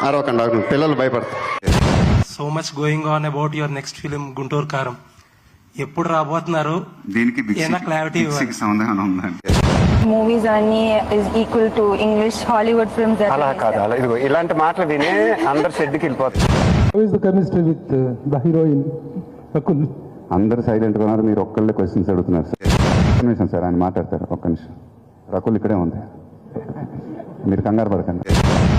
అరవకండి, పిల్లలు భయపడతారు. So much going on about your next film Guntur కారం. ఎప్పుడు రాబోతున్నారు? దీనికి క్లారిటీ సందేహం ఉందండి. మూవీస్ అన్ని is equal to English Hollywood films. అలా కాదు, అలా ఇదిగో ఇలాంటి మాటలు వినే అందరు షెడ్కి వెళ్ళిపోతారు. Chemistry with the heroine Rakul. అందరు సైలెంట్ గా ఉన్నారు, మీరు ఒక్కళ్ళే క్వశ్చన్స్ అడుగుతున్నారు సార్. ఒక్క నిమిషం సార్, ఆయన మాట్లాడతారు. ఒక్క నిమిషం. రకుల్ ఇక్కడే ఉంది, మీరు కంగారు పడకండి.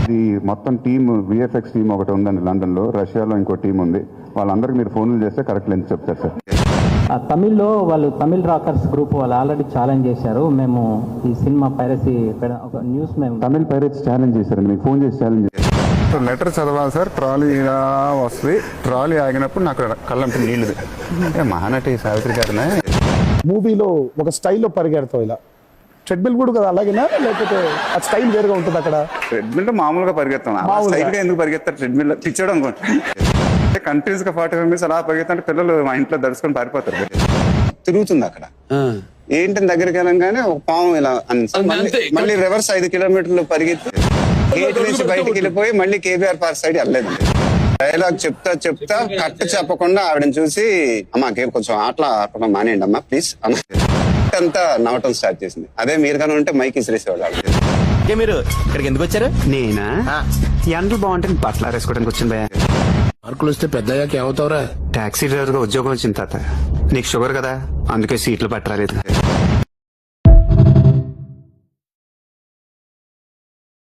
ఇది మొత్తం టీమ్, విఎఫ్ఎక్స్ టీమ్ ఒకటి ఉందండి లండన్ లో, రష్యాలో ఇంకో టీం ఉంది. వాళ్ళందరికీ మీరు ఫోన్లు చేస్తే కరెక్ట్ లెంత్ చెప్తారు సార్. తమిళ్లో వాళ్ళు తమిళ్ రాకర్స్ గ్రూప్ వాళ్ళు ఆల్రెడీ ఛాలెంజ్ చేశారు. మేము ఈ సినిమా పైరసీ ఒక న్యూస్ మేము తమిళ్ పైరేట్స్ ఛాలెంజ్ చేశారండి, మీకు ఫోన్ చేసి ఛాలెంజ్ చేశారు. లెటర్ చదవాలి సార్. ట్రాలీ ఇలా వస్తుంది, ట్రాలీ ఆగినప్పుడు నాకు కళ్ళంటే నీళ్ళు. మహానటి సావిత్రి గారినే మూవీలో ఒక స్టైల్లో పరిగెడతావు ఇలా. ట్రెడ్మిల్ కూడా కదా అలాగేనా, లేకపోతే ఆ స్టైల్ వేరుగా ఉంటుంది అక్కడ? ట్రెడ్మిల్ మామూలుగా పరిగెత్తాం, స్టైల్గా ఎందుకు పరిగెత్తారు? ట్రెడ్మిల్ పిచ్చోడు అనుకోండి. కంటిన్యూస్ గా 45 minutes అలా పరిగెత్తంటే పిల్లలు మా ఇంట్లో దడుచుకొని పారిపోతారు. తిరుగుతుంది అక్కడ. ఏంటి దగ్గరికి వెళ్ళంగానే ఒక పాము ఇలా మళ్ళీ రివర్స్ 5 kilometers పరిగెత్తి గేట్ నుంచి బయటికి వెళ్ళిపోయి మళ్ళీ కేబీఆర్ పార్క్ సైడ్ వెళ్ళలేదు. డైలాగ్ చెప్తా కట్ చెప్పకుండా ఆవిడని చూసి, అమ్మా కొంచెం ఆటలు మానేయండి అమ్మా ప్లీజ్ అంతా నవ్వటం స్టార్ట్ చేసింది. అదే మీరు కానీ ఉంటే మైక్ ఇసిరేసేవాళ్ళు. మీరు ఇక్కడికి ఎందుకు వచ్చారు? నేనా, ఎండలు బాగుంటే బట్టలు ఆరేసుకోవడానికి వచ్చింది భయ. మార్కులు వస్తే పెద్దయ్యాక ఏమవుతావురా? టాక్సీ డ్రైవర్ గా ఉద్యోగం వచ్చింది తాత. నీకు షుగర్ కదా, అందుకే సీట్లు పట్టరాలేదు.